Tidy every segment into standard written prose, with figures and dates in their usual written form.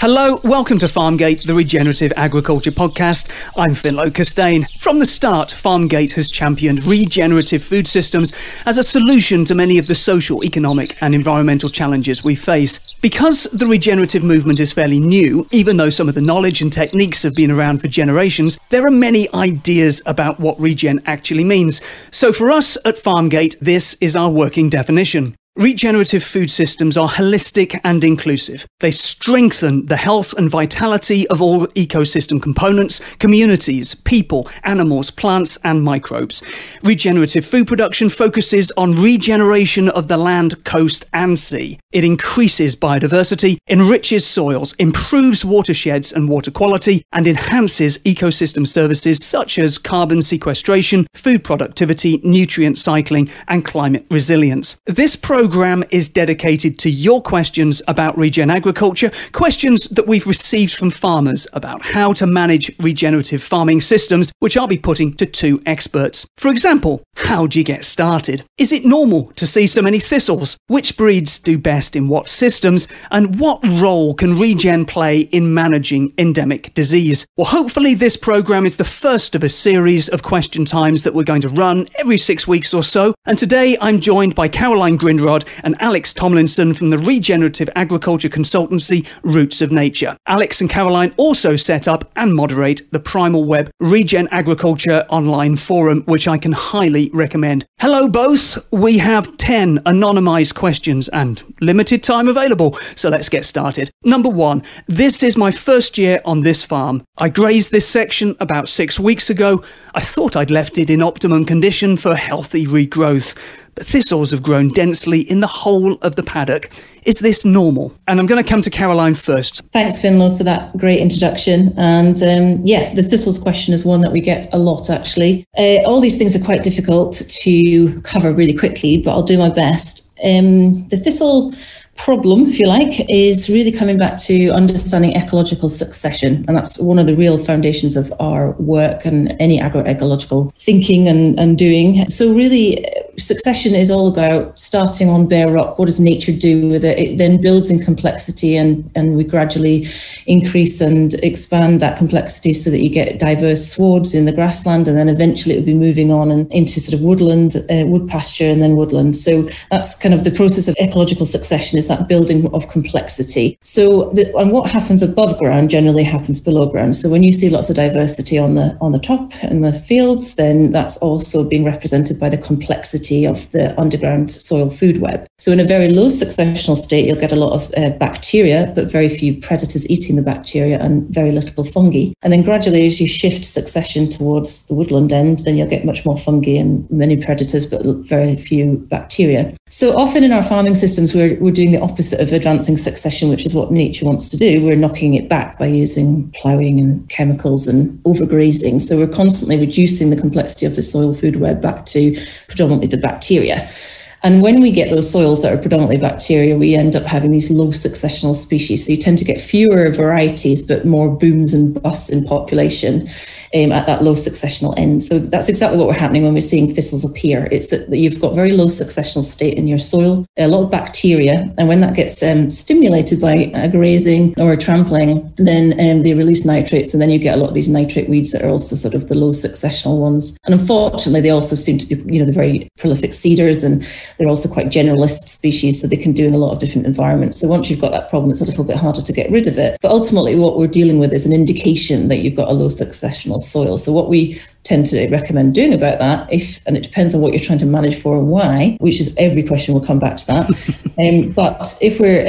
Hello, welcome to Farmgate, the Regenerative Agriculture Podcast. I'm ffinlo Costain. From the start, Farmgate has championed regenerative food systems as a solution to many of the social, economic and environmental challenges we face. Because the regenerative movement is fairly new, even though some of the knowledge and techniques have been around for generations, there are many ideas about what regen actually means. So for us at Farmgate, this is our working definition. Regenerative food systems are holistic and inclusive. They strengthen the health and vitality of all ecosystem components, communities, people, animals, plants and microbes. Regenerative food production focuses on regeneration of the land, coast and sea. It increases biodiversity, enriches soils, improves watersheds and water quality, and enhances ecosystem services such as carbon sequestration, food productivity, nutrient cycling and climate resilience. This program is dedicated to your questions about regen agriculture, questions that we've received from farmers about how to manage regenerative farming systems, which I'll be putting to two experts. For example, how do you get started? Is it normal to see so many thistles? Which breeds do best in what systems? And what role can regen play in managing endemic disease? Well, hopefully this program is the first of a series of question times that we're going to run every 6 weeks or so. And today I'm joined by Caroline Grindrod and Alex Tomlinson from the regenerative agriculture consultancy Roots of Nature. Alex and Caroline also set up and moderate the Primal Web Regen Agriculture online forum, which I can highly recommend. Hello both. We have 10 anonymized questions and limited time available, so let's get started. Number 1. This is my first year on this farm. I grazed this section about 6 weeks ago. I thought I'd left it in optimum condition for healthy regrowth. But thistles have grown densely in the whole of the paddock. Is this normal? And I'm going to come to Caroline first. Thanks, ffinlo, for that great introduction. And the thistles question is one that we get a lot, actually. All these things are quite difficult to cover really quickly, but I'll do my best. The thistle problem, if you like, is really coming back to understanding ecological succession. And that's one of the real foundations of our work and any agroecological thinking and doing. So really, succession is all about starting on bare rock. What does nature do with it? It then builds in complexity and we gradually increase and expand that complexity so that you get diverse swards in the grassland, and then eventually it will be moving on and into sort of woodland, wood pasture and then woodland. So that's kind of the process of ecological succession, is that building of complexity. So and what happens above ground generally happens below ground. So when you see lots of diversity on the top in the fields, then that's also being represented by the complexity of the underground soil food web. So in a very low successional state, you'll get a lot of bacteria, but very few predators eating the bacteria and very little fungi. And then gradually, as you shift succession towards the woodland end, then you'll get much more fungi and many predators, but very few bacteria. So often in our farming systems, we're doing the opposite of advancing succession, which is what nature wants to do. We're knocking it back by using ploughing and chemicals and overgrazing. So we're constantly reducing the complexity of the soil food web back to predominantly the bacteria. And when we get those soils that are predominantly bacteria, we end up having these low successional species. So you tend to get fewer varieties, but more booms and busts in population at that low successional end. So that's exactly what we're happening when we're seeing thistles appear. It's that you've got very low successional state in your soil, a lot of bacteria. And when that gets stimulated by grazing or trampling, then they release nitrates. And then you get a lot of these nitrate weeds that are also sort of the low successional ones. And unfortunately, they also seem to be, they're very prolific seeders, and they're also quite generalist species, so they can do in a lot of different environments. So once you've got that problem, it's a little bit harder to get rid of it. But ultimately, what we're dealing with is an indication that you've got a low successional soil. So what we tend to recommend doing about that, and it depends on what you're trying to manage for and why, which is every question, will come back to that. But if we're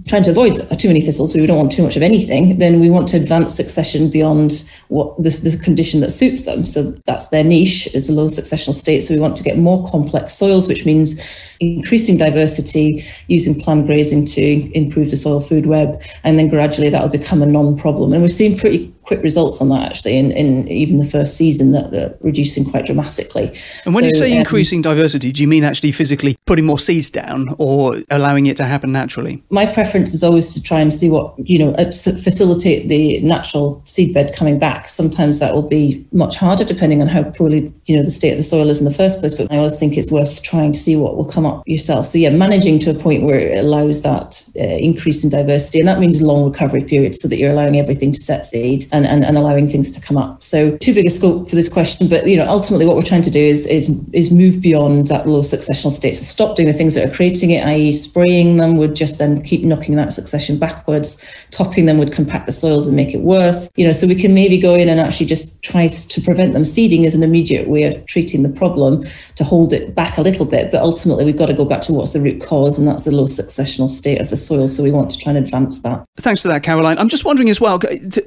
trying to avoid too many thistles, we don't want too much of anything, then we want to advance succession beyond what the condition that suits them. So that's their niche, is a low successional state. So we want to get more complex soils, which means increasing diversity, using planned grazing to improve the soil food web, and then gradually that will become a non-problem. And we're seeing pretty quick results on that, actually, in even the first season, reducing quite dramatically. And when you say increasing diversity, do you mean actually physically putting more seeds down or allowing it to happen naturally? My preference is always to try and see what, facilitate the natural seedbed coming back. Sometimes that will be much harder depending on how poorly, the state of the soil is in the first place. But I always think it's worth trying to see what will come up yourself. So yeah, managing to a point where it allows that increase in diversity. And that means long recovery periods so that you're allowing everything to set seed and allowing things to come up. So too big a scope for this question. But, ultimately what we're trying to do is move beyond that low successional state. So stop doing the things that are creating it, i.e. spraying them would just then keep knocking that succession backwards. Topping them would compact the soils and make it worse. So we can maybe go in and actually just try to prevent them seeding as an immediate way of treating the problem to hold it back a little bit. But ultimately we've got to go back to what's the root cause, and that's the low successional state of the soil. So we want to try and advance that. Thanks for that, Caroline. I'm just wondering as well,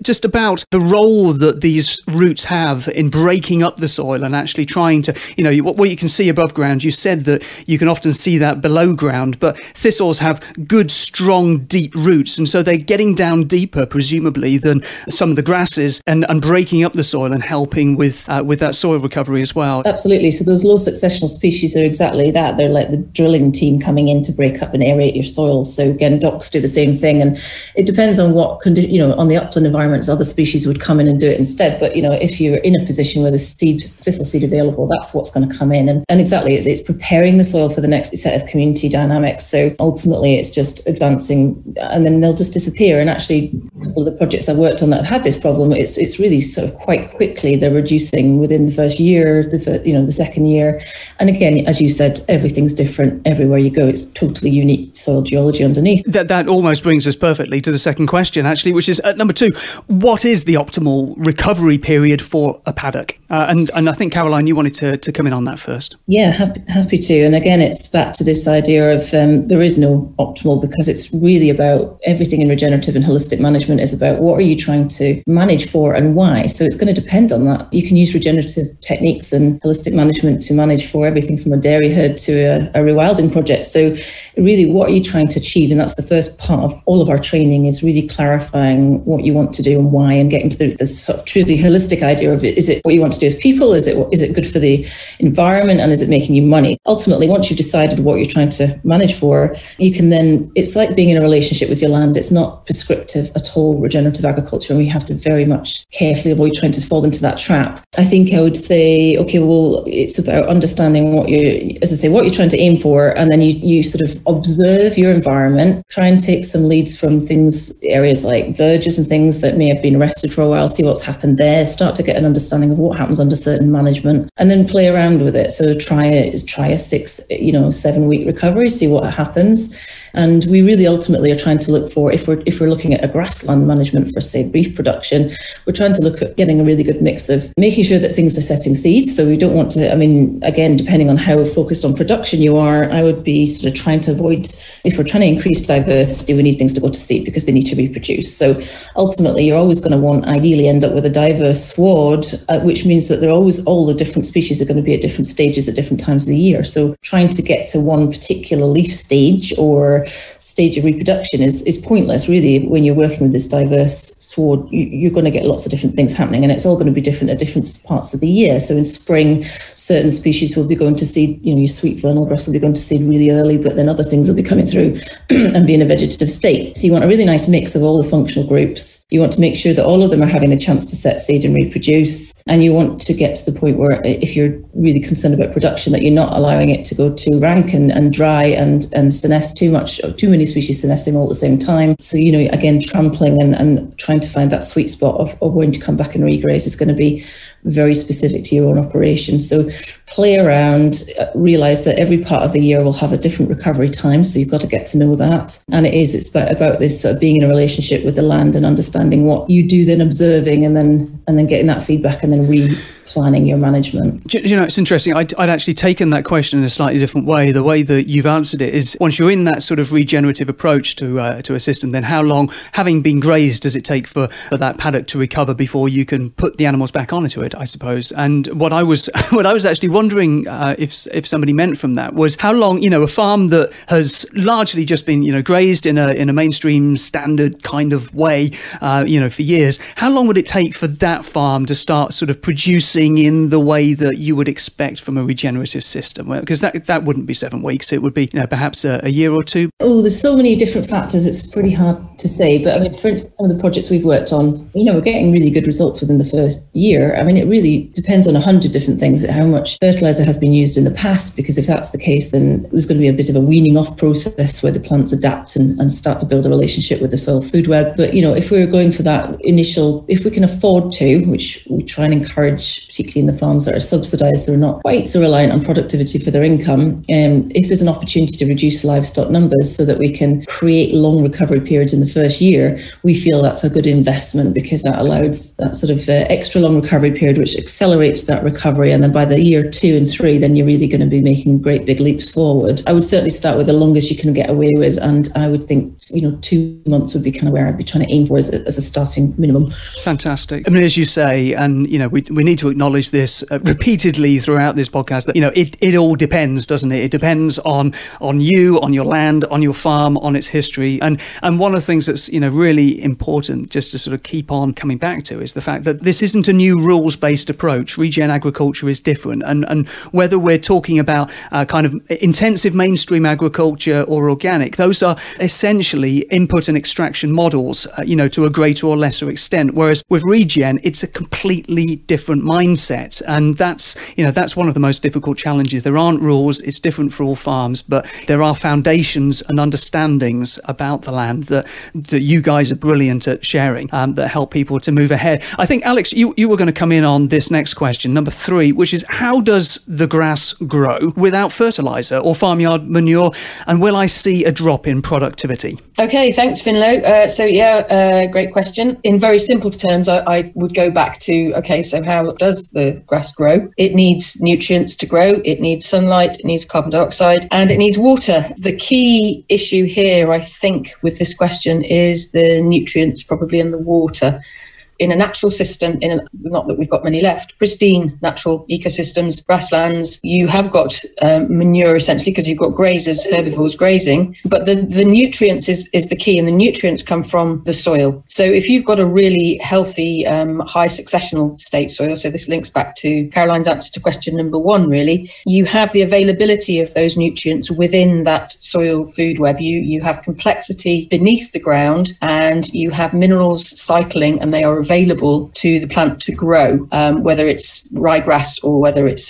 just about the role that these roots have in breaking up the soil and actually trying to, what you can see above ground. You said that you can often see that below ground, but thistles have good, strong, deep roots. And so they're getting down deeper, presumably, than some of the grasses and breaking up the soil and helping with that soil recovery as well. Absolutely. So those low successional species are exactly that. They're like the drilling team coming in to break up and aerate your soil. So again, docks do the same thing. And it depends on what condition, on the upland environments, other species would come in and do it instead. But, if you're in a position where there's thistle seed available, that's what's going to come in. And exactly, it's preparing the soil for the next set of community dynamics. So ultimately, it's just advancing and then they'll just disappear. And actually, a couple of the projects I've worked on that have had this problem, it's really sort of quite quickly, they're reducing within the first year, the second year. And again, as you said, everything's different everywhere you go. It's totally unique soil geology underneath. That almost brings us perfectly to the second question, actually, which is number 2. What is the optimal recovery period for a paddock? And I think, Caroline, you wanted to come in on that first. Yeah, happy to. And again, it's back to this idea of there is no optimal, because it's really about everything in regenerative and holistic management is about what are you trying to manage for and why. So it's going to depend on that. You can use regenerative techniques and holistic management to manage for everything from a dairy herd to a rewilding project. So really, what are you trying to achieve? And that's the first part of all of our training, is really clarifying what you want to do and why, and getting to the sort of truly holistic idea of it. Is it what you want to do as people? Is it good for the environment? And is it making you money? Ultimately, once you've decided what you're trying to manage for, you can then, it's like being in a relationship with your land. It's not prescriptive at all, regenerative agriculture, and we have to very much carefully avoid trying to fall into that trap. I think I would say, okay, well, it's about understanding what you're trying to aim for, and then you sort of observe your environment, try and take some leads from areas like verges and things that may have been rested for a while, see what's happened there, start to get an understanding of what happens under certain management, and then play around with it. So try a 7-week recovery, see what happens. And we really ultimately are trying to look for, if we're looking at a grassland management for, say, beef production, we're trying to look at getting a really good mix of making sure that things are setting seeds. So we don't want to, again, depending on how focused on production you are, I would be sort of trying to avoid, if we're trying to increase diversity, we need things to go to seed because they need to reproduce. So ultimately, you're always going to want, ideally, end up with a diverse sward, which means that all the different species are going to be at different stages at different times of the year. So trying to get to one particular leaf stage or stage of reproduction is pointless, really. When you're working with this diverse sward, you're going to get lots of different things happening, and it's all going to be different at different parts of the year. So in spring, certain species will be going to seed, your sweet fernel grass will be going to seed really early, but then other things will be coming through and be in a vegetative state. So you want a really nice mix of all the functional groups. You want to make sure that all of them are having the chance to set seed and reproduce, and you want to get to the point where, if you're really concerned about production, that you're not allowing it to go too rank and dry and senesce too much, or too many species senescing all at the same time. So, again, trampling and trying to find that sweet spot of when to come back and regraze is going to be very specific to your own operation. So play around, realize that every part of the year will have a different recovery time. So you've got to get to know that. And it's about this sort of being in a relationship with the land and understanding what you do, then observing and then getting that feedback and then planning your management. It's interesting. I'd actually taken that question in a slightly different way. The way that you've answered it is, once you're in that sort of regenerative approach to a system, then how long, having been grazed, does it take for that paddock to recover before you can put the animals back onto it, I suppose? And what I was actually wondering if somebody meant from that was how long, a farm that has largely just been, grazed in a mainstream standard kind of way, for years, how long would it take for that farm to start sort of producing grazing in the way that you would expect from a regenerative system? Because that wouldn't be 7 weeks. It would be, perhaps a year or two. Oh, there's so many different factors. It's pretty hard to say. But I mean, for instance, some of the projects we've worked on, we're getting really good results within the first year. I mean, it really depends on 100 different things, how much fertilizer has been used in the past, because if that's the case, then there's going to be a bit of a weaning off process where the plants adapt and start to build a relationship with the soil food web. But, if we're going for that initial, if we can afford to, which we try and encourage, particularly in the farms that are subsidised, so are not quite so reliant on productivity for their income, if there's an opportunity to reduce livestock numbers so that we can create long recovery periods in the first year, we feel that's a good investment, because that allows that sort of extra long recovery period, which accelerates that recovery. And then by the year 2 and 3, then you're really going to be making great big leaps forward. I would certainly start with the longest you can get away with. And I would think, 2 months would be kind of where I'd be trying to aim for as a starting minimum. Fantastic. I mean, as you say, and, we need to acknowledge this repeatedly throughout this podcast, that, it all depends, doesn't it? It depends on you, on your land, on your farm, on its history. And one of the things that's, really important just to sort of keep on coming back to is the fact that this isn't a new rules-based approach. Regen agriculture is different. And whether we're talking about kind of intensive mainstream agriculture or organic, those are essentially input and extraction models, to a greater or lesser extent. Whereas with regen, it's a completely different mindset. And that's one of the most difficult challenges. There aren't rules. It's different for all farms, but there are foundations and understandings about the land that you guys are brilliant at sharing, that help people to move ahead. I think, Alex, you were going to come in on this next question, number 3, which is, how does the grass grow without fertilizer or farmyard manure? And will I see a drop in productivity? Okay, thanks, Finlo. Great question. In very simple terms, I would go back to, so how does the grass grow? It needs nutrients to grow. It needs sunlight. It needs carbon dioxide, and it needs water. The key issue here, I think, with this question is the nutrients, probably, and the water. In a natural system, not that we've got many left, pristine natural ecosystems, grasslands, you have got manure essentially, because you've got grazers, herbivores grazing, but the nutrients is the key, and the nutrients come from the soil. So if you've got a really healthy, high successional state soil, so this links back to Caroline's answer to question number 1, really, you have the availability of those nutrients within that soil food web. You have complexity beneath the ground, and you have minerals cycling, and they are available to the plant to grow, whether it's ryegrass or whether it's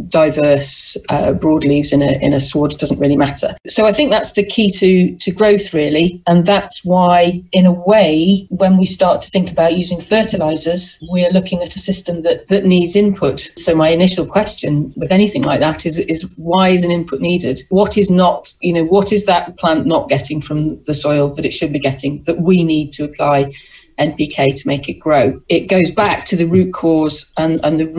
diverse broadleaves in a sward, it doesn't really matter. So I think that's the key to growth, really. And that's why, in a way, when we start to think about using fertilizers, we're looking at a system that needs input. So my initial question with anything like that is why is an input needed? What is that plant not getting from the soil that it should be getting, that we need to apply NPK to make it grow? It goes back to the root cause and the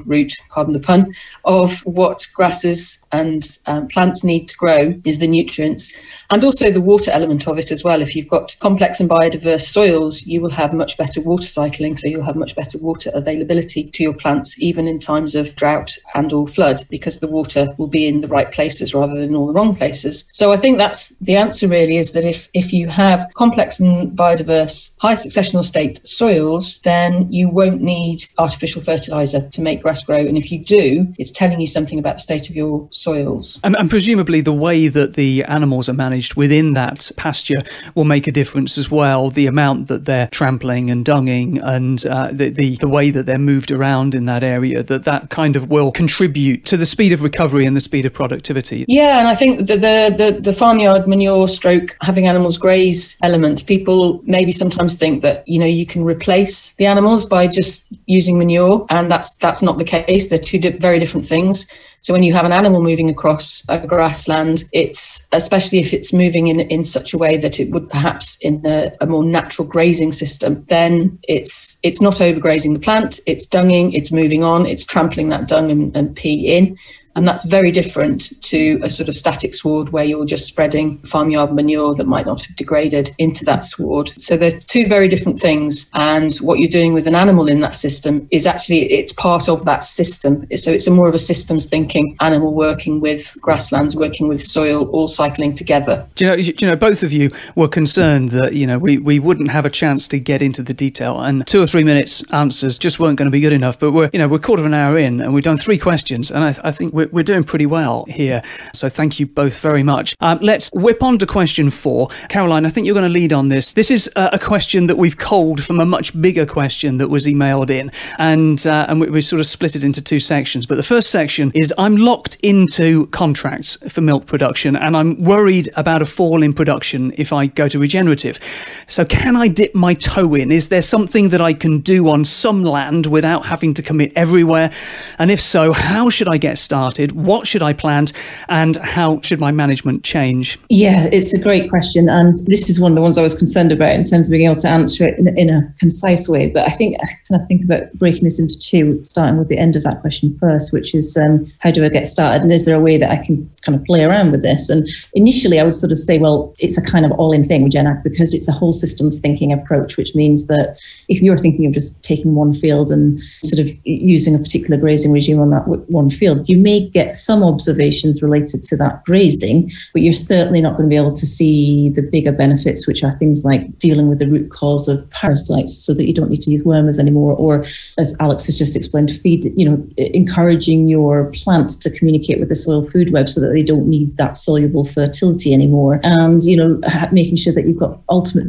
root, pardon the pun, of what grasses and plants need to grow is the nutrients, and also the water element of it as well. If you've got complex and biodiverse soils, you will have much better water cycling, so you'll have much better water availability to your plants, even in times of drought and or flood, because the water will be in the right places rather than all the wrong places. So I think that's the answer, really, is that if you have complex and biodiverse high successional state soils, then you won't need artificial fertilizer to make grass grow. And if you do, it's telling you something about the state of your soils. And presumably the way that the animals are managed within that pasture will make a difference as well. The amount that they're trampling and dunging, and the way that they're moved around in that area, that kind of will contribute to the speed of recovery and the speed of productivity. Yeah, and I think the farmyard manure stroke having animals graze element, people maybe sometimes think that you can replace the animals by just using manure, and that's not the case. They're two very different things. So when you have an animal moving across a grassland, it's, especially if it's moving in such a way that it would perhaps in a more natural grazing system, then it's not overgrazing the plant, it's dunging, it's moving on, it's trampling that dung and pee in. And that's very different to a sort of static sward where you're just spreading farmyard manure that might not have degraded into that sward. So they're two very different things. And what you're doing with an animal in that system is actually, it's part of that system. So it's a more of a systems thinking animal working with grasslands, working with soil, all cycling together. Do you know, both of you were concerned that, we wouldn't have a chance to get into the detail, and 2 or 3 minutes answers just weren't going to be good enough. But we're quarter of an hour in and we've done 3 questions, and I think we're doing pretty well here. So thank you both very much. Let's whip on to question 4. Caroline, I think you're going to lead on this. This is a question that we've culled from a much bigger question that was emailed in, and we sort of split it into 2 sections. But the first section is, I'm locked into contracts for milk production and I'm worried about a fall in production if I go to regenerative. So can I dip my toe in? Is there something that I can do on some land without having to commit everywhere? And if so, how should I get started? What should I plant? And how should my management change? Yeah, it's a great question. And this is one of the ones I was concerned about in terms of being able to answer it in a concise way. But I kind of think about breaking this into 2, starting with the end of that question first, which is how do I get started? And is there a way that I can kind of play around with this? And initially I would sort of say, well, it's a kind of all-in thing with GenAg because it's a whole systems thinking approach, which means that if you're thinking of just taking one field and sort of using a particular grazing regime on that one field, you may get some observations related to that grazing, but you're certainly not going to be able to see the bigger benefits, which are things like dealing with the root cause of parasites so that you don't need to use wormers anymore, or as Alex has just explained, encouraging your plants to communicate with the soil food web so that they don't need that soluble fertility anymore, and making sure that you've got ultimate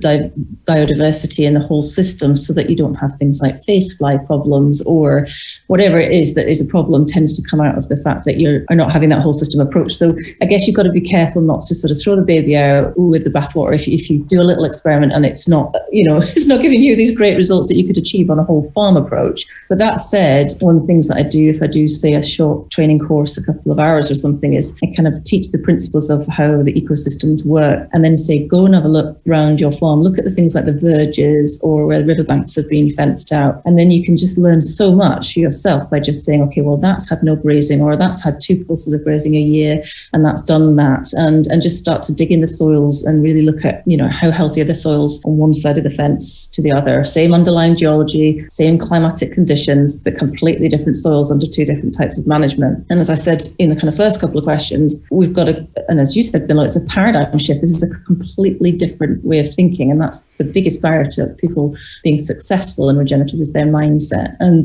biodiversity in the whole system so that you don't have things like face fly problems, or whatever it is that is a problem tends to come out of the fact that you are not having that whole system approach. So I guess you've got to be careful not to sort of throw the baby out with the bathwater if you do a little experiment and it's not it's not giving you these great results that you could achieve on a whole farm approach. But that said, one of the things that I do, if I do say a short training course, a couple of hours or something, is I kind of teach the principles of how the ecosystems work, and then say, go and have a look around your farm, look at the things like the verges or where riverbanks have been fenced out, and then you can just learn so much for yourself by just saying, okay, well, that's had no grazing, or that's had 2 pulses of grazing a year, and that's done that, and just start to dig in the soils and really look at, how healthy are the soils on one side of the fence to the other. Same underlying geology, same climatic conditions, but completely different soils under 2 different types of management. And as I said in the kind of first couple of questions, we've got and as you said, Ffinlo, it's a paradigm shift. This is a completely different way of thinking, and that's the biggest barrier to people being successful in regenerative is their mindset. And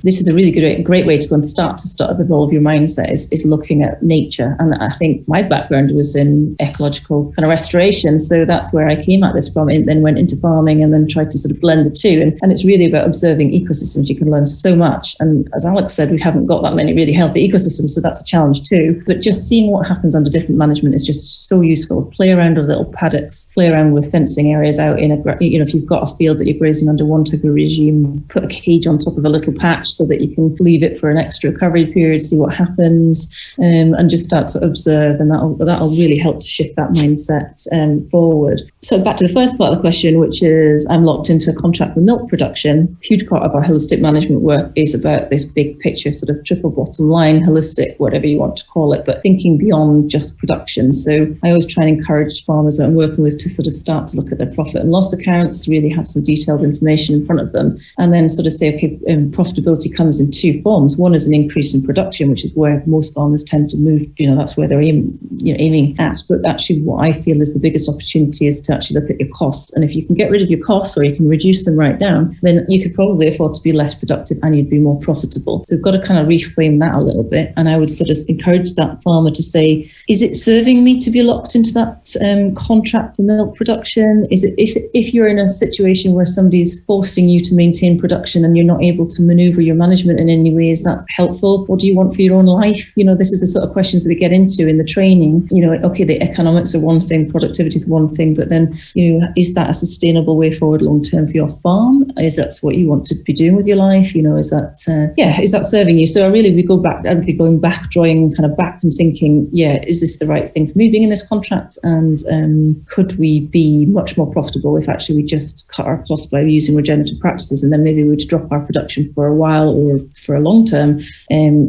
this is a really great way to go and start to evolve your mindset is looking at nature. And I think my background was in ecological kind of restoration, so that's where I came at this from, and then went into farming and then tried to sort of blend the 2. And it's really about observing ecosystems. You can learn so much. And as Alex said, we haven't got that many really healthy ecosystems, so that's a challenge too. But just seeing what happens under different management is just so useful. Play around with little paddocks, play around with fencing areas out in if you've got a field that you're grazing under one type of regime, put a cage on top of a little patch so that you can leave it for an extra recovery period, see what happens, and just start to observe, and that'll really help to shift that mindset forward. So back to the first part of the question, which is, I'm locked into a contract for milk production. A huge part of our holistic management work is about this big picture, sort of triple bottom line, holistic, whatever you want to call it, but thinking beyond just production. So I always try and encourage farmers that I'm working with to sort of start to look at their profit and loss accounts, really have some detailed information in front of them, and then sort of say, okay, profitability comes in 2 forms. One is an increase in production, which is where most farmers tend to move, that's where they're aiming at. But actually what I feel is the biggest opportunity is to actually look at your costs. And if you can get rid of your costs, or you can reduce them right down, then you could probably afford to be less productive and you'd be more profitable. So we've got to kind of reframe that a little bit. And I would sort of encourage that farmer to say, is it serving me to be locked into that contract for milk production? Is it if you're in a situation where somebody's forcing you to maintain production and you're not able to maneuver your management in any way, is that helpful? What do you want for your own life? This is the sort of questions we get into in the training. Okay, the economics are one thing, productivity is one thing, but then, is that a sustainable way forward long term for your farm? Is that what you want to be doing with your life? Is that serving you? So I'd be going back, drawing kind of back and thinking, is this the right thing for me being in this contract? And could we be much more profitable if actually we just cut our costs by using regenerative practices, and then maybe we'd drop our production for a while or for a long term,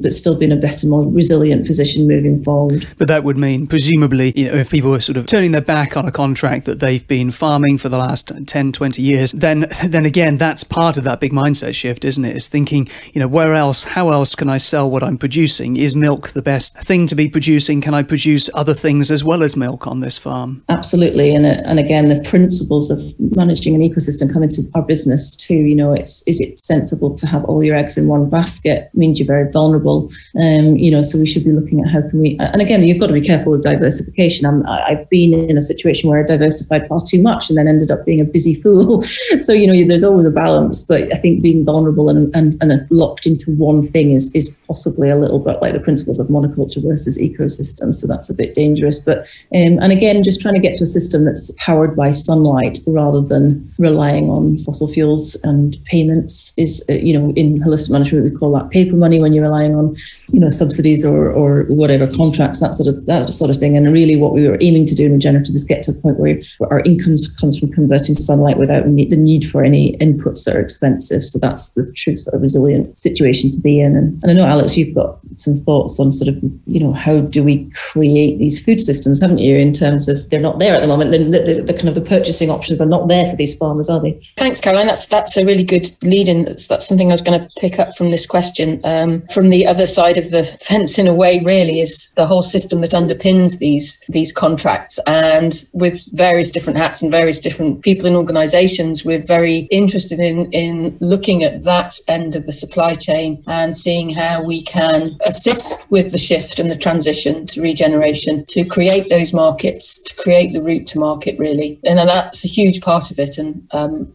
but still be in a better better, more resilient position moving forward. But that would mean, presumably, if people are sort of turning their back on a contract that they've been farming for the last 10, 20 years, then again, that's part of that big mindset shift, isn't it? Is thinking, how else can I sell what I'm producing? Is milk the best thing to be producing? Can I produce other things as well as milk on this farm? Absolutely. And again, the principles of managing an ecosystem come into our business too. Is it sensible to have all your eggs in one basket? It means you're very vulnerable. So we should be looking at how can we, and again, you've got to be careful with diversification. I've been in a situation where I diversified far too much and then ended up being a busy fool. So, there's always a balance, but I think being vulnerable and locked into one thing is possibly a little bit like the principles of monoculture versus ecosystem. So that's a bit dangerous. But, and again, just trying to get to a system that's powered by sunlight rather than relying on fossil fuels and payments is, in holistic management, we call that paper money when you're relying on, subsidies or whatever contracts, that sort of thing. And really what we were aiming to do in regenerative is get to a point where our income comes from converting sunlight without the need for any inputs that are expensive. So that's the true sort of resilient situation to be in. And I know, Alex, you've got some thoughts on sort of, how do we create these food systems, haven't you, in terms of they're not there at the moment. The kind of the purchasing options are not there for these farmers, are they? Thanks, Caroline. That's a really good lead in. That's something I was going to pick up from this question. From the other side of the fence, in a way, really, is the whole system that underpins these contracts. And with various different hats and various different people in organisations, we're very interested in looking at that end of the supply chain and seeing how we can assist with the shift and the transition to regeneration, to create those markets, to create the route to market, really. And that's a huge part of it. And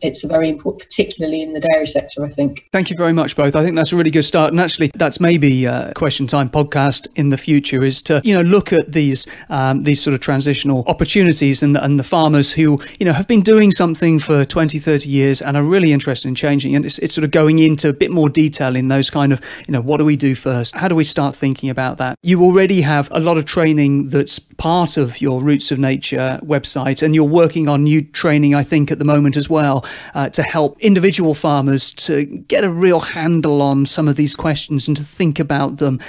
it's a very important, particularly in the dairy sector, I think. Thank you very much, both. I think that's a really good start. And actually, that's maybe a Question Time podcast in the future, is to, look at these sort of transitional opportunities and the farmers who, have been doing something for 20, 30 years and are really interested in changing. And it's sort of going into a bit more detail in those kind of, what do we do first? How do we start thinking about that? You already have a lot of training that's part of your Roots of Nature website, and you're working on new training, I think, at the moment as well, to help individual farmers to get a real handle on some of these questions and to think about them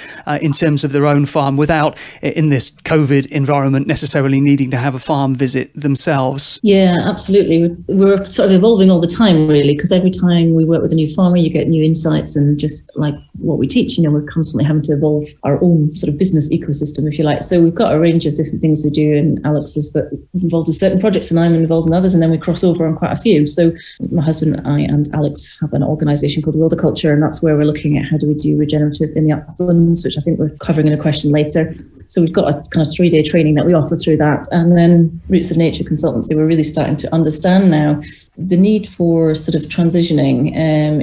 in terms of their own farm without, in this COVID environment, necessarily needing to have a farm visit themselves. Yeah, absolutely. We're sort of evolving all the time, really, because every time we work with a new farmer, you get new insights. And just like what we teach, we're constantly having to evolve our own sort of business ecosystem, if you like. So we've got a range of different things we do, and Alex is involved in certain projects and I'm involved in others, and then we cross over on quite a few. So my husband, I and Alex have an organisation called Wilderculture, and that's where we're looking at how do we do regenerative in the uplands, which I think we're covering in a question later. So we've got a kind of 3-day training that we offer through that. And then Roots of Nature Consultancy, we're really starting to understand now the need for sort of transitioning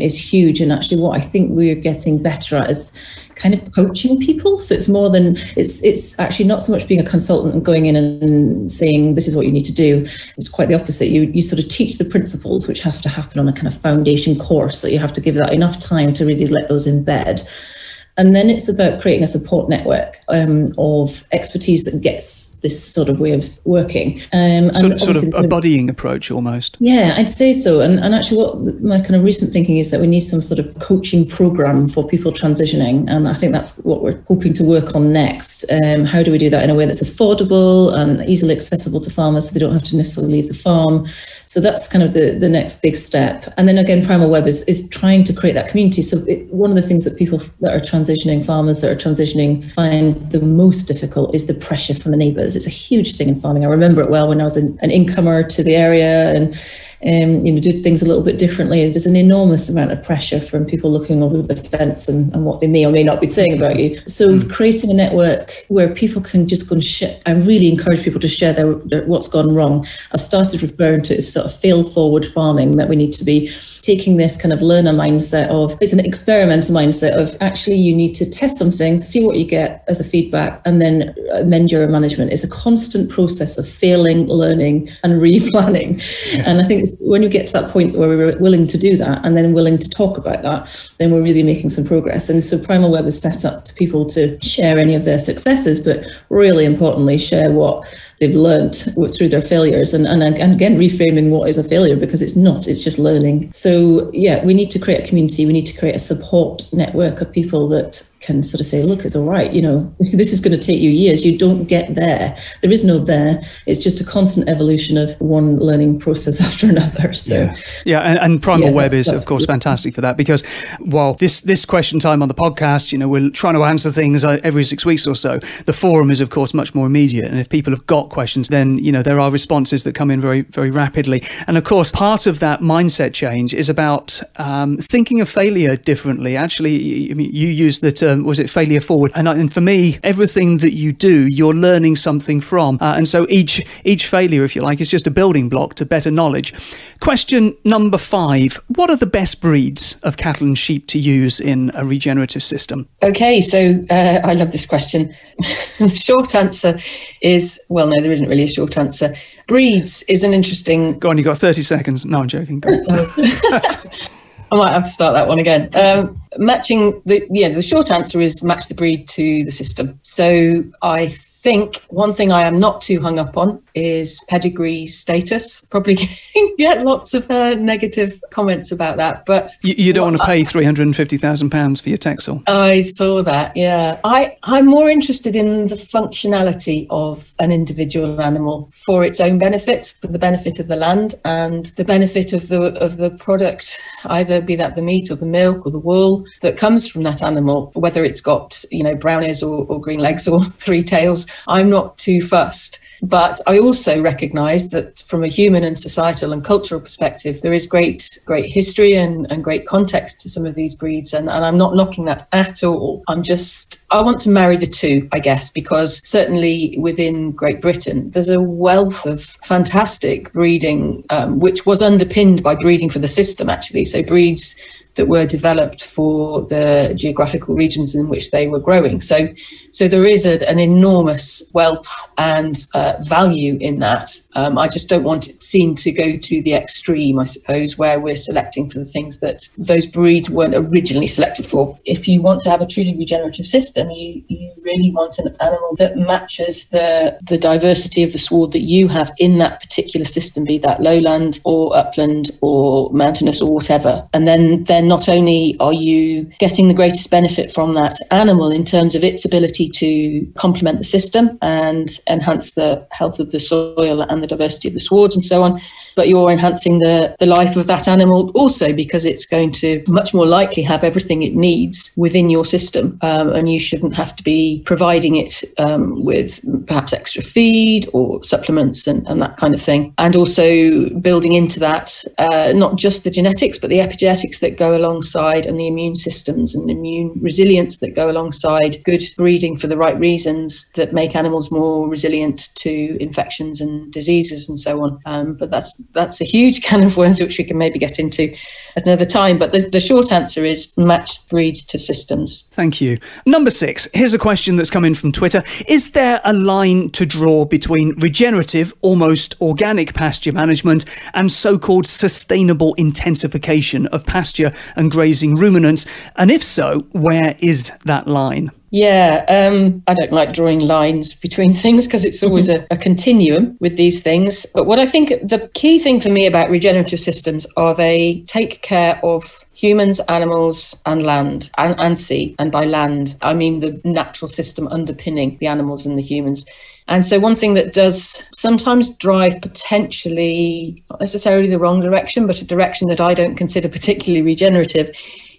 is huge. And actually what I think we're getting better at is kind of coaching people. So it's more than, it's actually not so much being a consultant and going in and saying, this is what you need to do. It's quite the opposite. You sort of teach the principles, which have to happen on a kind of foundation course. So you have to give that enough time to really let those embed. And then it's about creating a support network of expertise that gets this sort of way of working. Sort of a buddying approach almost. Yeah, I'd say so. And actually what my kind of recent thinking is that we need some sort of coaching program for people transitioning. And I think that's what we're hoping to work on next. How do we do that in a way that's affordable and easily accessible to farmers so they don't have to necessarily leave the farm? So that's kind of the next big step. And then again, Primal Web is trying to create that community. So one of the things that people that are transitioning, farmers that are transitioning, find the most difficult is the pressure from the neighbours. It's a huge thing in farming. I remember it well when I was an incomer to the area and do things a little bit differently. There's an enormous amount of pressure from people looking over the fence and what they may or may not be saying about you. So creating a network where people can just go and share. I really encourage people to share their what's gone wrong. I've started referring to it as sort of fail forward farming, that we need to be taking this kind of learner mindset of, it's an experimental mindset of actually you need to test something, see what you get as a feedback, and then amend your management. It's a constant process of failing, learning, and replanning. Yeah. And I think when you get to that point where we're willing to do that and then willing to talk about that, then we're really making some progress. And so Primal Web is set up to people to share any of their successes, but really importantly, share what they've learnt through their failures, and again, reframing what is a failure, because it's not, it's just learning. So yeah, we need to create a community, we need to create a support network of people that can sort of say, look, it's all right, this is going to take you years, you don't get there. There is no there, it's just a constant evolution of one learning process after another. So and Primal Web is of course fantastic for that, because while this question time on the podcast, we're trying to answer things every 6 weeks or so, the forum is of course much more immediate, and if people have got questions, then there are responses that come in very, very rapidly. And of course, part of that mindset change is about thinking of failure differently. Actually, I mean, you used the term, was it failure forward? And for me, everything that you do, you're learning something from, and so each failure, if you like, is just a building block to better knowledge. Question number 5: what are the best breeds of cattle and sheep to use in a regenerative system? Okay, so I love this question. The short answer is, well, no, there isn't really a short answer. Breeds is an interesting... Go on, you've got 30 seconds. No, I'm joking. Go. I might have to start that one again. Matching the short answer is match the breed to the system. So I think one thing I am not too hung up on is pedigree status. Probably get lots of negative comments about that, but you don't want to pay £350,000 for your Texel. I saw that. Yeah, I'm more interested in the functionality of an individual animal for its own benefit, for the benefit of the land and the benefit of the product, either be that the meat or the milk or the wool that comes from that animal, whether it's got brown ears or green legs or 3 tails. I'm not too fussed. But I also recognise that from a human and societal and cultural perspective, there is great history and great context to some of these breeds. And I'm not knocking that at all. I want to marry the two, I guess, because certainly within Great Britain, there's a wealth of fantastic breeding, which was underpinned by breeding for the system, actually. So breeds that were developed for the geographical regions in which they were growing. So there is an enormous wealth and value in that. I just don't want it seen to go to the extreme, I suppose, where we're selecting for the things that those breeds weren't originally selected for. If you want to have a truly regenerative system, you really want an animal that matches the diversity of the sward that you have in that particular system, be that lowland or upland or mountainous or whatever. And then not only are you getting the greatest benefit from that animal in terms of its ability to complement the system and enhance the health of the soil and the diversity of the swards and so on, but you're enhancing the life of that animal also, because it's going to much more likely have everything it needs within your system, and you shouldn't have to be providing it with perhaps extra feed or supplements and that kind of thing. And also building into that not just the genetics but the epigenetics that go alongside, and the immune systems and immune resilience that go alongside good breeding for the right reasons that make animals more resilient to infections and diseases and so on. But that's a huge can of worms which we can maybe get into at another time. But the short answer is match breeds to systems. Thank you. Number 6, here's a question that's come in from Twitter. Is there a line to draw between regenerative, almost organic pasture management and so-called sustainable intensification of pasture and grazing ruminants? And if so, where is that line? Yeah, I don't like drawing lines between things because it's always a continuum with these things. But what I think the key thing for me about regenerative systems are they take care of humans, animals and land and sea. And by land, I mean the natural system underpinning the animals and the humans. And so one thing that does sometimes drive potentially not necessarily the wrong direction, but a direction that I don't consider particularly regenerative,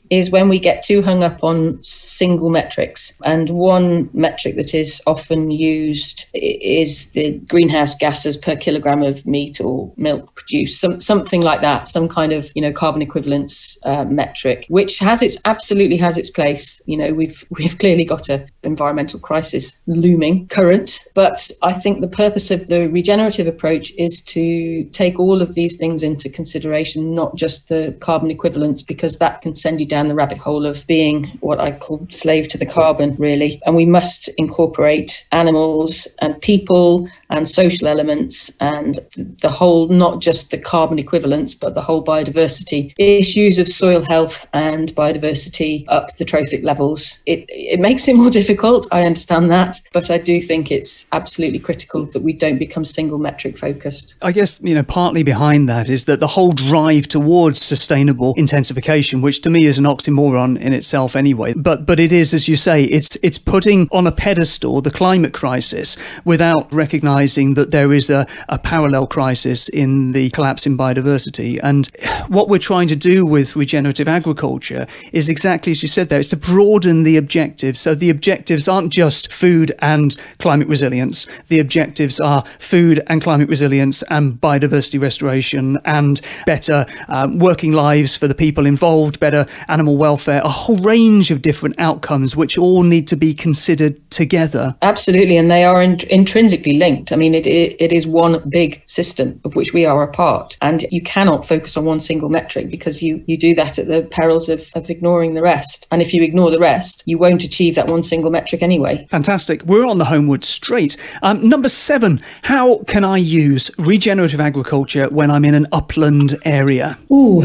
is when we get too hung up on single metrics. And one metric that is often used is the greenhouse gases per kilogram of meat or milk produced, something like that, some kind of carbon equivalence metric, which absolutely has its place. We've clearly got an environmental crisis looming current, but I think the purpose of the regenerative approach is to take all of these things into consideration, not just the carbon equivalence, because that can send you down the rabbit hole of being what I call slave to the carbon, really. And we must incorporate animals and people and social elements and the whole, not just the carbon equivalence, but the whole biodiversity issues of soil health and biodiversity up the trophic levels. It makes it more difficult difficult, I understand that, but I do think it's absolutely critical that we don't become single metric focused. I guess, partly behind that is that the whole drive towards sustainable intensification, which to me is an oxymoron in itself anyway, but it is, as you say, it's putting on a pedestal the climate crisis without recognising that there is a parallel crisis in the collapse in biodiversity. And what we're trying to do with regenerative agriculture is exactly as you said there, is to broaden the objectives. So the objectives aren't just food and climate resilience. The objectives are food and climate resilience and biodiversity restoration and better working lives for the people involved, better animal welfare, a whole range of different outcomes which all need to be considered together. Absolutely, and they are intrinsically linked. I mean, it is one big system of which we are a part, and you cannot focus on one single metric because you do that at the perils of ignoring the rest. And if you ignore the rest, you won't achieve that one single metric anyway. Fantastic. We're on the homeward straight. Number 7, how can I use regenerative agriculture when I'm in an upland area? Ooh,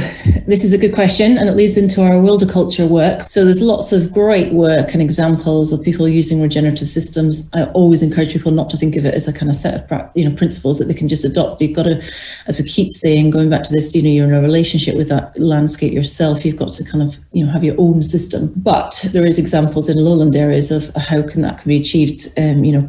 this is a good question, and it leads into our wilderculture work. So there's lots of great work and examples of people using regenerative systems. I always encourage people not to think of it as a kind of set of principles that they can just adopt. You've got to, as we keep saying, going back to this, you're in a relationship with that landscape yourself. You've got to kind of, have your own system. But there is examples in lowland areas of how that can be achieved,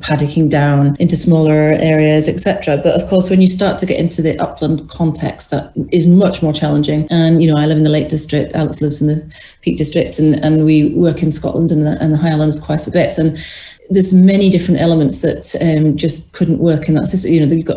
paddocking down into smaller areas, etc. But of course, when you start to get into the upland context, that is much more challenging. And, I live in the Lake District, Alex lives in the Peak District, and we work in Scotland and the Highlands quite a bit. And there's many different elements that just couldn't work in that system.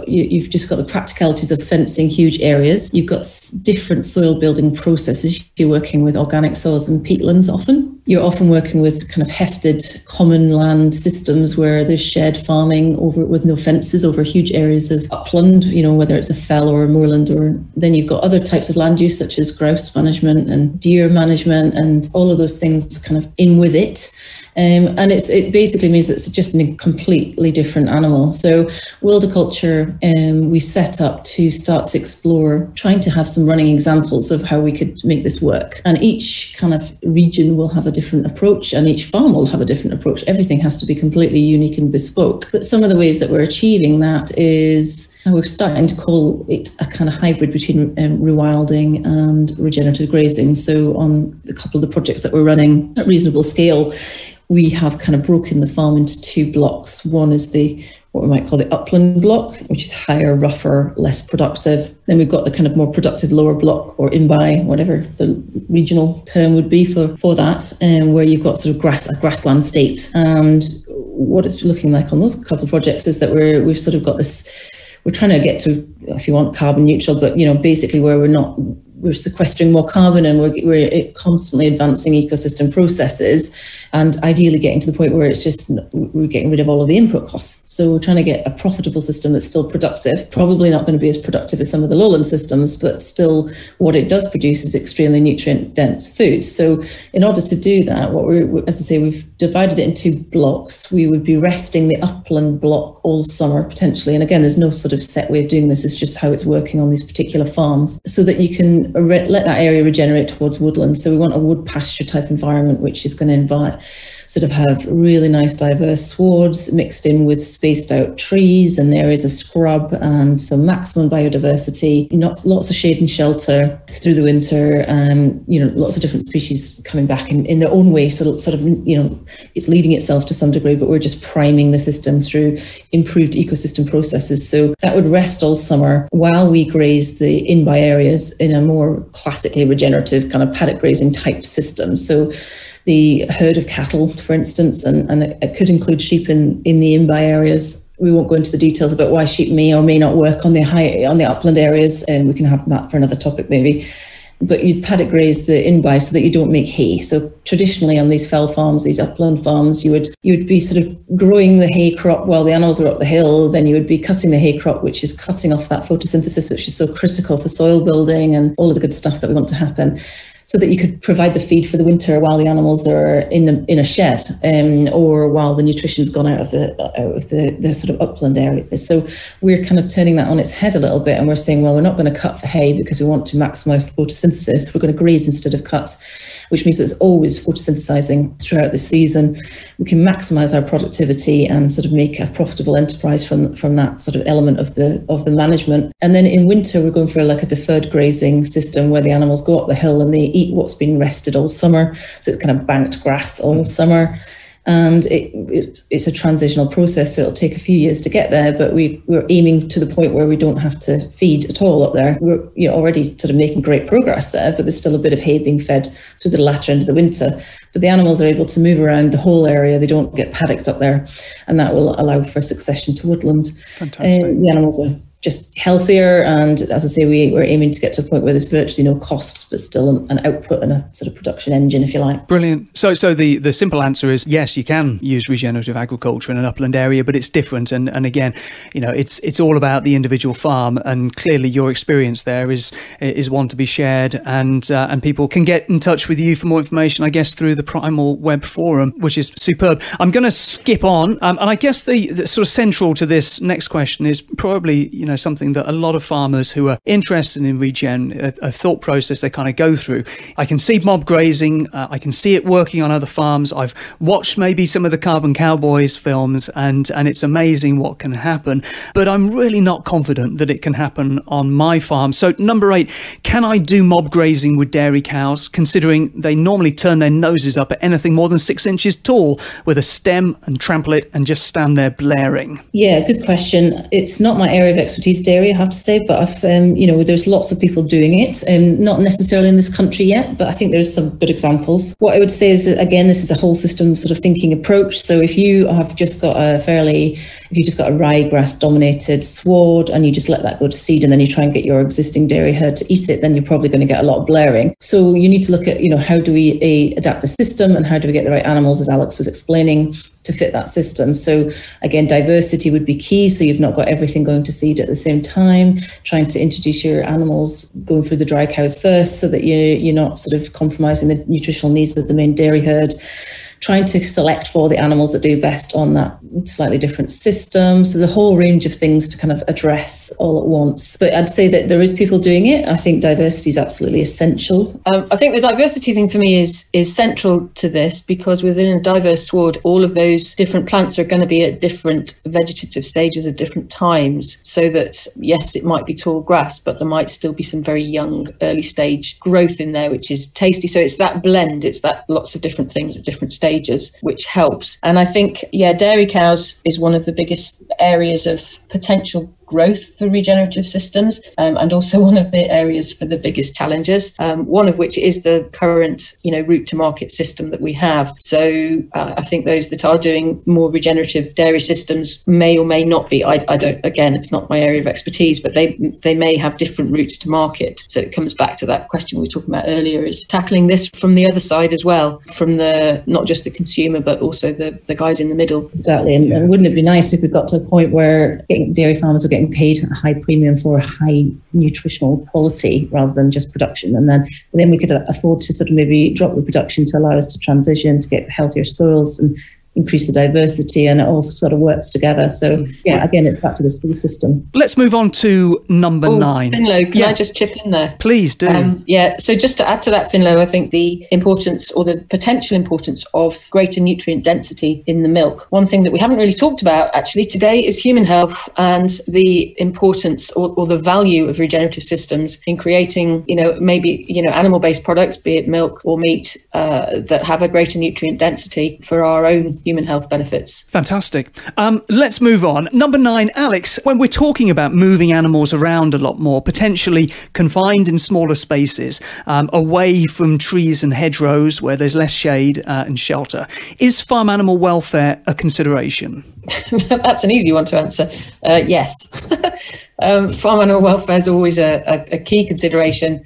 You've just got the practicalities of fencing huge areas. You've got different soil building processes. You're working with organic soils and peatlands often. You're often working with kind of hefted common land systems where there's shared farming with no fences over huge areas of upland, whether it's a fell or a moorland. Or then you've got other types of land use such as grouse management and deer management and all of those things kind of in with it. And it basically means it's just a completely different animal. So wilderculture, we set up to start to explore, trying to have some running examples of how we could make this work. And each kind of region will have a different approach, and each farm will have a different approach. Everything has to be completely unique and bespoke. But some of the ways that we're achieving that is we're starting to call it a kind of hybrid between rewilding and regenerative grazing. So on a couple of the projects that we're running at reasonable scale, we have kind of broken the farm into 2 blocks. One is what we might call the upland block, which is higher, rougher, less productive. Then we've got the kind of more productive lower block, or in-by, whatever the regional term would be for that, where you've got sort of a grassland state. And what it's looking like on those couple of projects is that we've sort of got this, we're trying to get to, if you want, carbon neutral, but basically where we're sequestering more carbon and we're constantly advancing ecosystem processes, and ideally getting to the point where it's just we're getting rid of all of the input costs. So we're trying to get a profitable system that's still productive, probably not going to be as productive as some of the lowland systems, but still what it does produce is extremely nutrient dense food. So in order to do that, as I say, we've divided it into 2 blocks. We would be resting the upland block all summer potentially. And again, there's no sort of set way of doing this. It's just how it's working on these particular farms, so that you can let that area regenerate towards woodland. So we want a wood pasture type environment, which is going to have really nice diverse swards mixed in with spaced out trees and areas of scrub, and some maximum biodiversity, lots of shade and shelter through the winter, lots of different species coming back in their own way. So it's leading itself to some degree, but we're just priming the system through improved ecosystem processes. So that would rest all summer while we graze the in-by areas in a more classically regenerative kind of paddock grazing type system. So the herd of cattle, for instance, and it could include sheep in the in-by areas. We won't go into the details about why sheep may or may not work on the upland areas, and we can have that for another topic maybe. But you'd paddock graze the in-by so that you don't make hay. So traditionally on these fell farms, these upland farms, you would be sort of growing the hay crop while the animals were up the hill. Then you would be cutting the hay crop, which is cutting off that photosynthesis, which is so critical for soil building and all of the good stuff that we want to happen, so that you could provide the feed for the winter while the animals are in a shed, or while the nutrition's gone out of the sort of upland areas. So we're kind of turning that on its head a little bit, and we're saying, well, we're not going to cut for hay because we want to maximise photosynthesis. We're going to graze instead of cut. which means it's always photosynthesizing throughout the season. We can maximize our productivity and sort of make a profitable enterprise from that sort of element of the management. And then in winter, we're going for like a deferred grazing system where the animals go up the hill and they eat what's been rested all summer. So it's kind of banked grass all summer. And it's a transitional process, so it'll take a few years to get there, but we're aiming to the point where we don't have to feed at all up there. We're already sort of making great progress there, but there's still a bit of hay being fed through the latter end of the winter. But the animals are able to move around the whole area. They don't get paddocked up there, and that will allow for succession to woodland. Fantastic. The animals are just healthier, and as I say, we're aiming to get to a point where there's virtually no costs, but still an output and a sort of production engine, if you like. Brilliant. So the simple answer is yes, you can use regenerative agriculture in an upland area, but it's different. And again, it's all about the individual farm, and clearly your experience there is one to be shared, and people can get in touch with you for more information, I guess, through the Primal Web Forum, which is superb. I'm going to skip on, and I guess the sort of central to this next question is probably something that a lot of farmers who are interested in regen, a thought process they kind of go through. I can see mob grazing, I can see it working on other farms. I've watched maybe some of the Carbon Cowboys films, and it's amazing what can happen, but I'm really not confident that it can happen on my farm. So number 8, can I do mob grazing with dairy cows, considering they normally turn their noses up at anything more than 6 inches tall with a stem and trample it and just stand there blaring? Yeah, good question. It's not my area of expertise, dairy, I have to say, but I've there's lots of people doing it, not necessarily in this country yet, but I think there's some good examples. What I would say is that, again, this is a whole system sort of thinking approach. So if you have just got a ryegrass dominated sward and you just let that go to seed, and then you try and get your existing dairy herd to eat it, then you're probably going to get a lot of blaring. So you need to look at how do we adapt the system, and how do we get the right animals, as Alex was explaining, to fit that system. So again, diversity would be key, so you've not got everything going to seed at the same time, trying to introduce your animals going through the dry cows first, so that you're not sort of compromising the nutritional needs of the main dairy herd. Trying to select for the animals that do best on that slightly different system. So the whole range of things to kind of address all at once. But I'd say that there is people doing it. I think diversity is absolutely essential. I think the diversity thing for me is central to this, because within a diverse sward, all of those different plants are going to be at different vegetative stages at different times. So that, yes, it might be tall grass, but there might still be some very young early stage growth in there, which is tasty. So it's that blend, it's that lots of different things at different stages, which helps. And I think, dairy cows is one of the biggest areas of potential growth for regenerative systems, and also one of the areas for the biggest challenges, one of which is the current route to market system that we have. So I think those that are doing more regenerative dairy systems may or may not be, I don't, again, it's not my area of expertise, but they may have different routes to market. So it comes back to that question we were talking about earlier, is tackling this from the other side as well, from the not just the consumer but also the guys in the middle. Exactly. And wouldn't it be nice if we got to a point where dairy farmers were getting paid a high premium for high nutritional quality rather than just production, and then we could afford to sort of maybe drop the production to allow us to transition to get healthier soils and increase the diversity, and it all sort of works together. So again, it's back to this full system. Let's move on to number 9. Ffinlo, can I just chip in there? Please do. So just to add to that, Ffinlo, I think the importance or the potential importance of greater nutrient density in the milk. One thing that we haven't really talked about actually today is human health, and the importance or the value of regenerative systems in creating, animal-based products, be it milk or meat, that have a greater nutrient density for our own human health benefits. Fantastic. Let's move on. Number 9, Alex, when we're talking about moving animals around a lot more, potentially confined in smaller spaces, away from trees and hedgerows where there's less shade and shelter, is farm animal welfare a consideration? That's an easy one to answer. Yes. Farm animal welfare is always a key consideration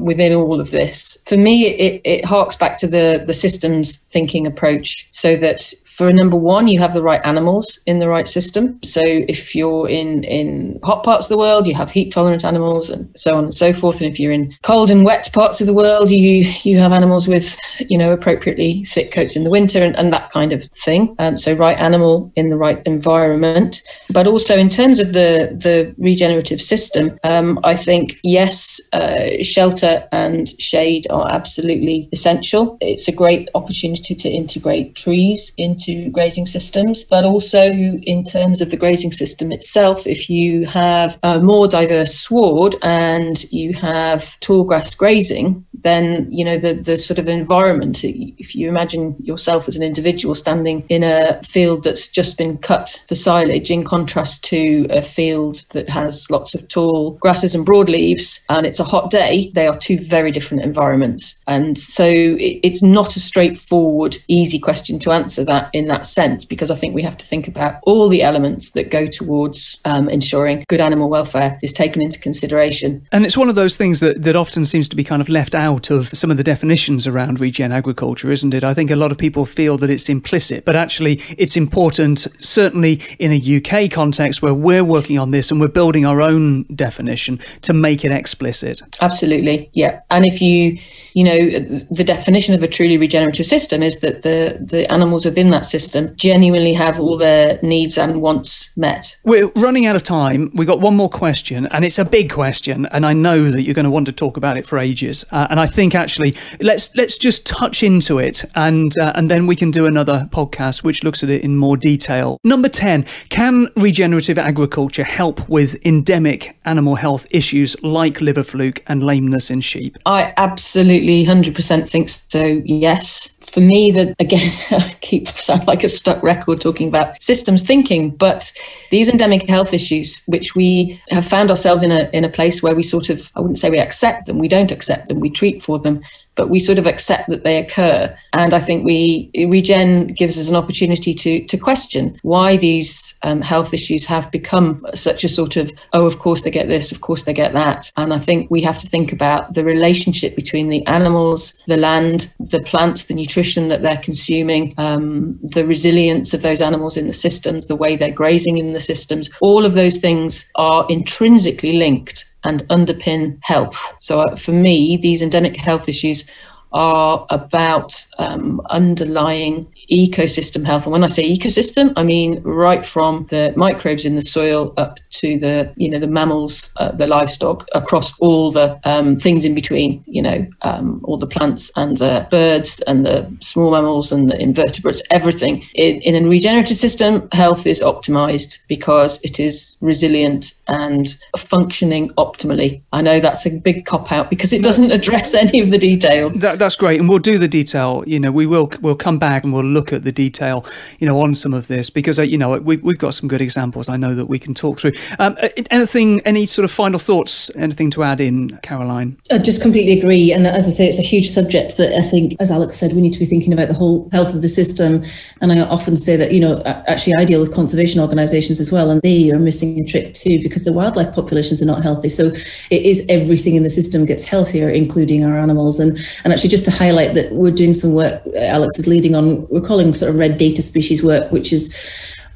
within all of this. For me, it harks back to the systems thinking approach, so that for number 1, you have the right animals in the right system. So if you're in hot parts of the world, you have heat tolerant animals and so on and so forth. And if you're in cold and wet parts of the world, you have animals with, appropriately thick coats in the winter and that kind of thing. So right animal in the right environment. But also in terms of the regenerative system, I think, yes, shelter and shade are absolutely essential. It's a great opportunity to integrate trees into grazing systems, but also in terms of the grazing system itself, if you have a more diverse sward and you have tall grass grazing, then, you know, the sort of environment, if you imagine yourself as an individual standing in a field that's just been cut for silage, in contrast to a field that has lots of tall grasses and broadleaves, and it's a hot day, they are two very different environments. And so it's not a straightforward, easy question to answer that in that sense, because I think we have to think about all the elements that go towards ensuring good animal welfare is taken into consideration. And it's one of those things that often seems to be kind of left out of some of the definitions around regen agriculture, isn't it? I think a lot of people feel that it's implicit, but actually it's important, certainly in a UK context where we're working on this and we're building our own definition to make it explicit. Absolutely, yeah. And if you know, the definition of a truly regenerative system is that the animals within that system genuinely have all their needs and wants met. We're running out of time. We've got one more question, and it's a big question, and I know that you're going to want to talk about it for ages. And I think actually let's just touch into it, and then we can do another podcast which looks at it in more detail. Number 10, can regenerative agriculture help with endemic animal health issues like liver fluke and lameness in sheep? I absolutely 100% think so, yes. For me, that again, I keep sound like a stuck record talking about systems thinking, but these endemic health issues, which we have found ourselves in a place where we sort of, I wouldn't say we accept them, we don't accept them, we treat for them, but we sort of accept that they occur. And I think Regen gives us an opportunity to question why these health issues have become such a sort of, oh, of course they get this, of course they get that. And I think we have to think about the relationship between the animals, the land, the plants, the nutrition that they're consuming, the resilience of those animals in the systems, the way they're grazing in the systems. All of those things are intrinsically linked and underpin health. So for me, these endemic health issues are about underlying ecosystem health. And when I say ecosystem, I mean right from the microbes in the soil up to the mammals, the livestock, across all the things in between, all the plants and the birds and the small mammals and the invertebrates, everything. In a regenerative system, health is optimized because it is resilient and functioning optimally. I know that's a big cop-out because it doesn't address any of the detail. That's great, and we'll do the detail. We'll come back and we'll look at the detail, on some of this, because we've got some good examples. I know that we can talk through. Any sort of final thoughts? Anything to add in, Caroline? I just completely agree, and as I say, it's a huge subject. But I think, as Alex said, we need to be thinking about the whole health of the system. And I often say that actually I deal with conservation organisations as well, and they are missing a trick too because the wildlife populations are not healthy. So it is everything in the system gets healthier, including our animals. And actually, just to highlight that we're doing some work Alex is leading on, we're calling sort of red data species work, which is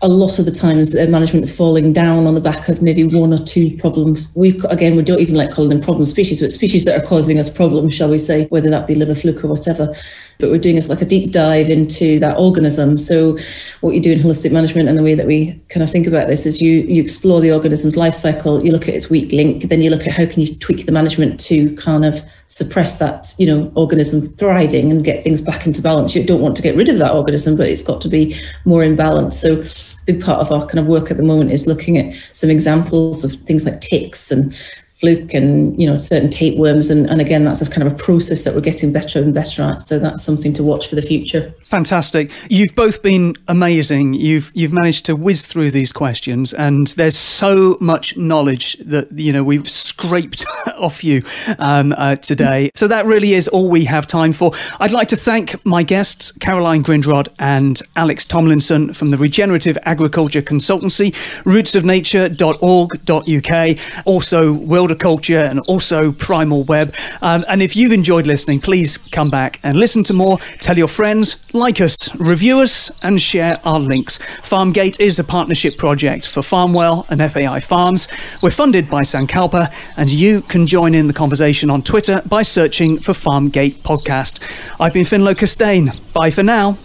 a lot of the times management is falling down on the back of maybe one or two problems. We don't even like calling them problem species, but species that are causing us problems, shall we say, whether that be liver fluke or whatever. But we're doing is like a deep dive into that organism. So what you do in holistic management and the way that we kind of think about this is you explore the organism's life cycle, you look at its weak link, then you look at how can you tweak the management to kind of suppress that, organism thriving and get things back into balance. You don't want to get rid of that organism, but it's got to be more in balance. So big part of our kind of work at the moment is looking at some examples of things like ticks and fluke and certain tapeworms, and again that's a kind of a process that we're getting better and better at, so that's something to watch for the future. Fantastic. You've both been amazing. You've managed to whiz through these questions, and there's so much knowledge that we've scraped off you today. So that really is all we have time for. I'd like to thank my guests, Caroline Grindrod and Alex Tomlinson from the Regenerative Agriculture Consultancy, rootsofnature.org.uk, also Wilderculture, and also Primal Web. And if you've enjoyed listening, please come back and listen to more. Tell your friends, like us, review us, and share our links. Farmgate is a partnership project for Farmwell and FAI Farms. We're funded by Sankalpa, and you can join in the conversation on Twitter by searching for Farmgate Podcast. I've been ffinlo Costain. Bye for now.